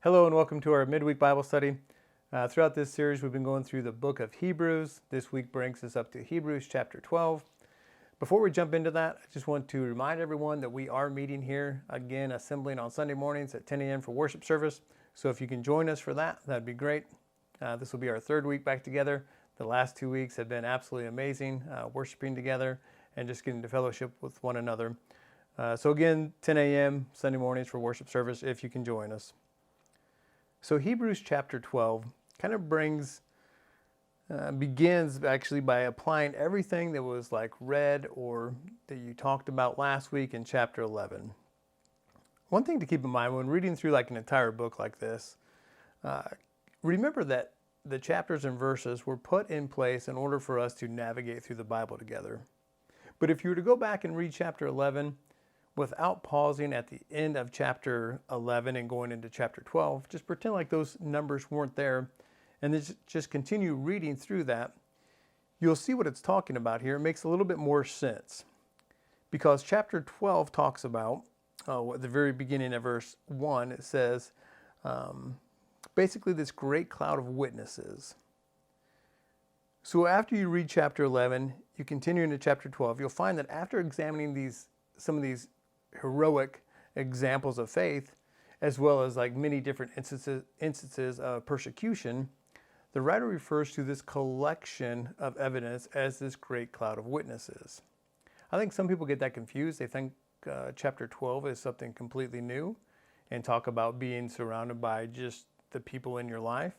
Hello and welcome to our midweek Bible study. Throughout this series, we've been going through the book of Hebrews. This week brings us up to Hebrews chapter 12. Before we jump into that, I just want to remind everyone that we are meeting here again, assembling on Sunday mornings at 10 a.m. for worship service. So if you can join us for that, that'd be great. This will be our third week back together. The last 2 weeks have been absolutely amazing, worshiping together and just getting to fellowship with one another. So again, 10 a.m. Sunday mornings for worship service if you can join us. So Hebrews chapter 12 kind of begins actually by applying everything that was like read or that you talked about last week in chapter 11. One thing to keep in mind when reading through like an entire book like this, remember that the chapters and verses were put in place in order for us to navigate through the Bible together. But if you were to go back and read chapter 11, without pausing at the end of chapter 11 and going into chapter 12, just pretend like those numbers weren't there and then just continue reading through that. You'll see what it's talking about here. It makes a little bit more sense because chapter 12 talks about, at the very beginning of verse 1, it says, basically this great cloud of witnesses. So after you read chapter 11, you continue into chapter 12, you'll find that after examining some of these heroic examples of faith, as well as like many different instances of persecution, the writer refers to this collection of evidence as this great cloud of witnesses. I think some people get that confused. They think chapter 12 is something completely new and talk about being surrounded by just the people in your life.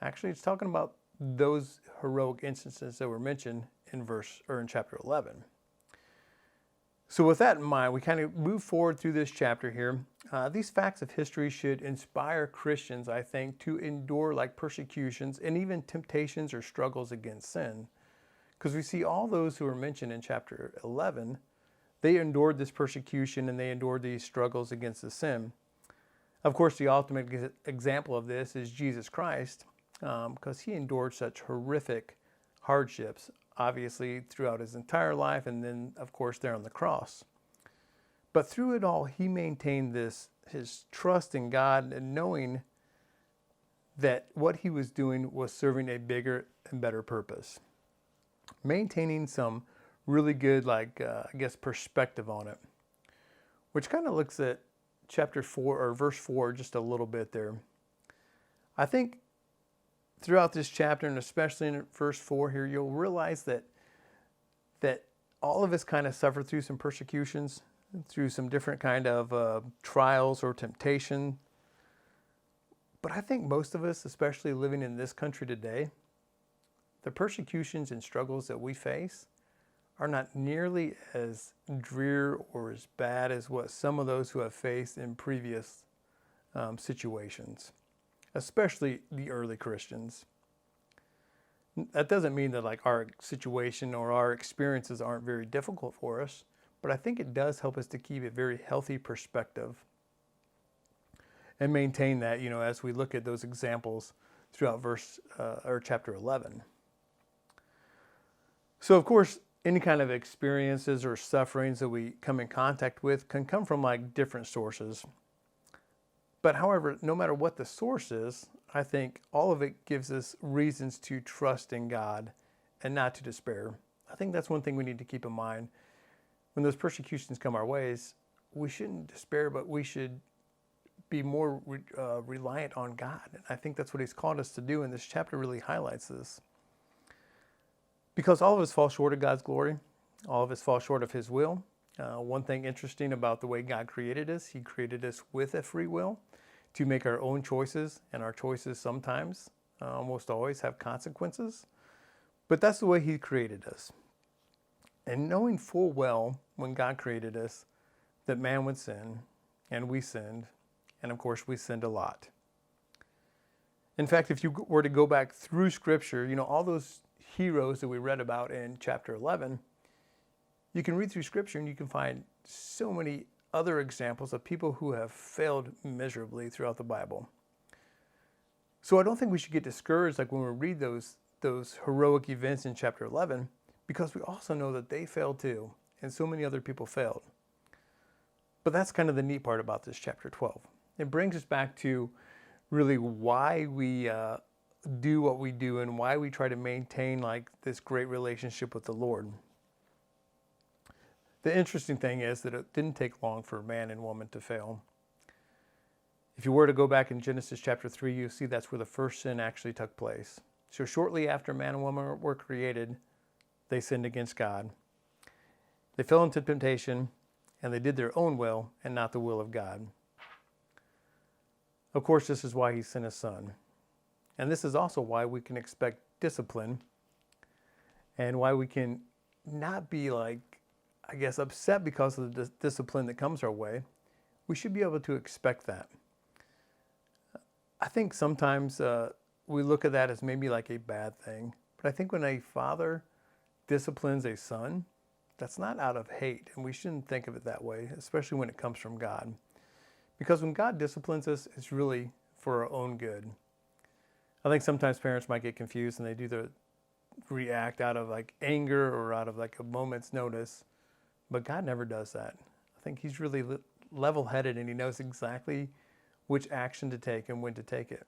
Actually, it's talking about those heroic instances that were mentioned in chapter 11. So with that in mind, we kind of move forward through this chapter here. These facts of history should inspire Christians, I think, to endure like persecutions and even temptations or struggles against sin. Because we see all those who are mentioned in chapter 11, they endured this persecution and they endured these struggles against the sin. Of course, the ultimate example of this is Jesus Christ, because he endured such horrific hardships, obviously throughout his entire life, and then of course there on the cross. But through it all, he maintained his trust in God and knowing that what he was doing was serving a bigger and better purpose. Maintaining some really good, perspective on it, which kind of looks at chapter 4 or verse 4 just a little bit there. I think throughout this chapter, and especially in verse 4 here, you'll realize that all of us kind of suffer through some persecutions, through some different kind of trials or temptation. But I think most of us, especially living in this country today, the persecutions and struggles that we face are not nearly as drear or as bad as what some of those who have faced in previous situations, especially the early Christians. That doesn't mean that like our situation or our experiences aren't very difficult for us, but I think it does help us to keep a very healthy perspective and maintain that, as we look at those examples throughout chapter 11. So of course, any kind of experiences or sufferings that we come in contact with can come from like different sources. But however, no matter what the source is, I think all of it gives us reasons to trust in God and not to despair. I think that's one thing we need to keep in mind. When those persecutions come our ways, we shouldn't despair, but we should be more reliant on God. And I think that's what he's called us to do, and this chapter really highlights this. Because all of us fall short of God's glory. All of us fall short of his will. One thing interesting about the way God created us, he created us with a free will to make our own choices, and our choices sometimes, almost always, have consequences. But that's the way he created us. And knowing full well when God created us that man would sin, and we sinned, and of course we sinned a lot. In fact, if you were to go back through Scripture, all those heroes that we read about in chapter 11, you can read through Scripture and you can find so many other examples of people who have failed miserably throughout the Bible. So I don't think we should get discouraged like when we read those heroic events in chapter 11, because we also know that they failed too, and so many other people failed. But that's kind of the neat part about this chapter 12. It brings us back to really why we do what we do and why we try to maintain like this great relationship with the Lord. The interesting thing is that it didn't take long for man and woman to fail. If you were to go back in Genesis chapter 3, you'll see that's where the first sin actually took place. So shortly after man and woman were created, they sinned against God. They fell into temptation, and they did their own will and not the will of God. Of course, this is why he sent his son. And this is also why we can expect discipline and why we can not be upset because of the discipline that comes our way. We should be able to expect that. I think sometimes we look at that as maybe like a bad thing. But I think when a father disciplines a son, that's not out of hate. And we shouldn't think of it that way, especially when it comes from God. Because when God disciplines us, it's really for our own good. I think sometimes parents might get confused and they do react out of like anger or out of like a moment's notice. But God never does that. I think he's really level-headed and he knows exactly which action to take and when to take it.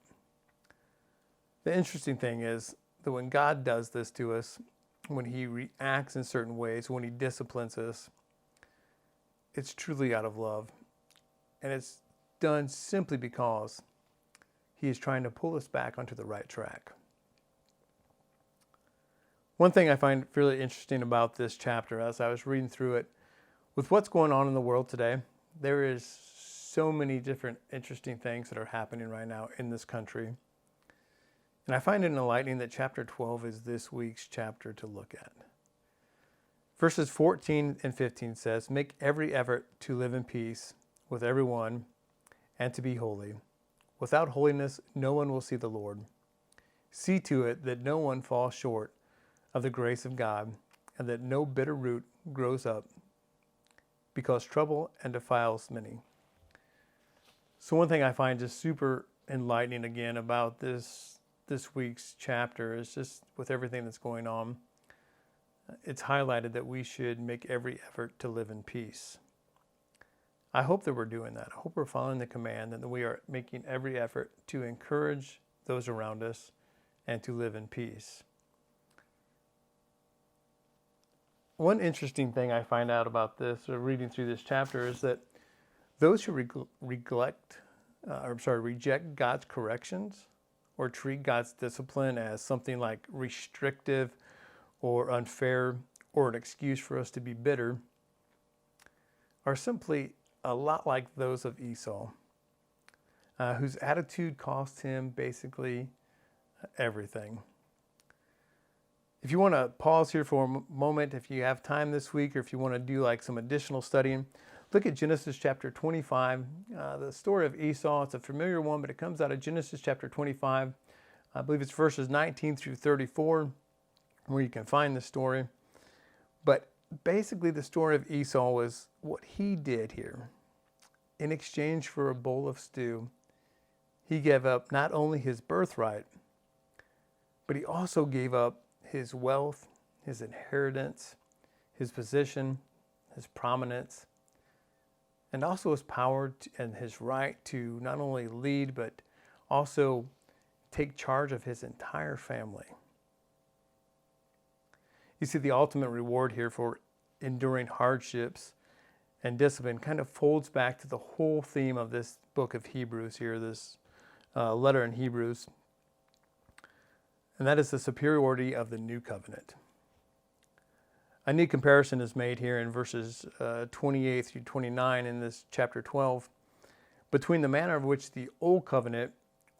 The interesting thing is that when God does this to us, when he reacts in certain ways, when he disciplines us, it's truly out of love. And it's done simply because he is trying to pull us back onto the right track. One thing I find really interesting about this chapter, as I was reading through it, with what's going on in the world today, there is so many different interesting things that are happening right now in this country. And I find it enlightening that chapter 12 is this week's chapter to look at. Verses 14 and 15 says, "Make every effort to live in peace with everyone and to be holy. Without holiness, no one will see the Lord. See to it that no one falls short of the grace of God, and that no bitter root grows up, because trouble and defiles many." So one thing I find just super enlightening again about this week's chapter is just with everything that's going on, it's highlighted that we should make every effort to live in peace. I hope that we're doing that. I hope we're following the command and that we are making every effort to encourage those around us and to live in peace. One interesting thing I find out about this, or reading through this chapter, is that those who reject God's corrections or treat God's discipline as something like restrictive or unfair or an excuse for us to be bitter are simply a lot like those of Esau, whose attitude cost him basically everything. If you want to pause here for a moment, if you have time this week, or if you want to do like some additional studying, look at Genesis chapter 25. The story of Esau, it's a familiar one, but it comes out of Genesis chapter 25. I believe it's verses 19 through 34, where you can find the story. But basically the story of Esau was what he did here. In exchange for a bowl of stew, he gave up not only his birthright, but he also gave up his wealth, his inheritance, his position, his prominence, and also his power and his right to not only lead, but also take charge of his entire family. You see, the ultimate reward here for enduring hardships and discipline kind of folds back to the whole theme of this book of Hebrews here, this letter in Hebrews. And that is the superiority of the new covenant. A neat comparison is made here in verses 28 through 29 in this chapter 12 between the manner of which the old covenant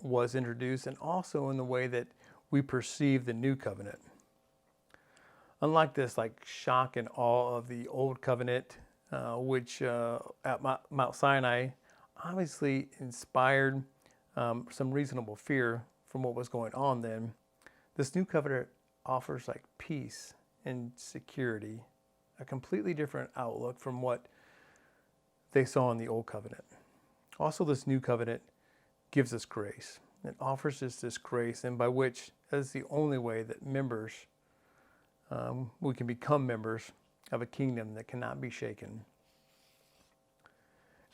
was introduced and also in the way that we perceive the new covenant. Unlike this like shock and awe of the old covenant, which at Mount Sinai obviously inspired some reasonable fear from what was going on then, this new covenant offers like peace and security, a completely different outlook from what they saw in the old covenant. Also, this new covenant gives us grace. It offers us this grace, and by which, as the only way that members, we can become members of a kingdom that cannot be shaken.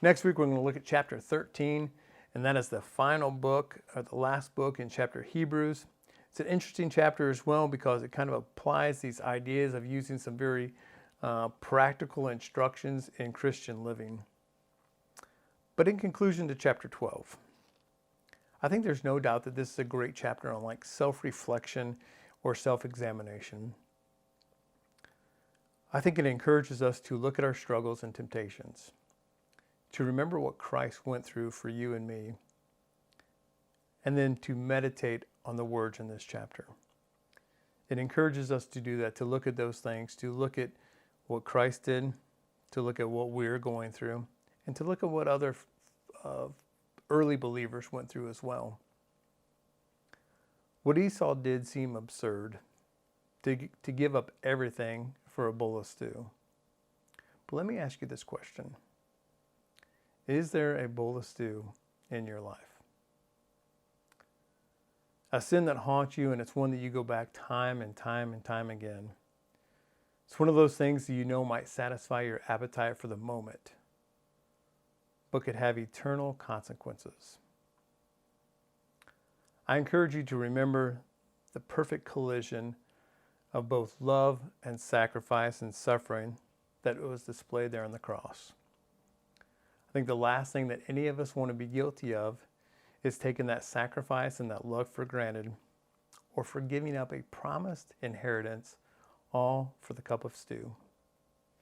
Next week, we're going to look at chapter 13, and that is the final book, or the last book in chapter Hebrews. It's an interesting chapter as well because it kind of applies these ideas of using some very practical instructions in Christian living. But in conclusion to chapter 12, I think there's no doubt that this is a great chapter on like self-reflection or self-examination. I think it encourages us to look at our struggles and temptations, to remember what Christ went through for you and me, and then to meditate on the words in this chapter. It encourages us to do that, to look at those things, to look at what Christ did, to look at what we're going through, and to look at what other early believers went through as well. What Esau did seem absurd, to give up everything for a bowl of stew. But let me ask you this question. Is there a bowl of stew in your life? A sin that haunts you, and it's one that you go back time and time and time again. It's one of those things that you know might satisfy your appetite for the moment, but could have eternal consequences. I encourage you to remember the perfect collision of both love and sacrifice and suffering that was displayed there on the cross. I think the last thing that any of us want to be guilty of is taking that sacrifice and that love for granted, or for giving up a promised inheritance, all for the cup of stew.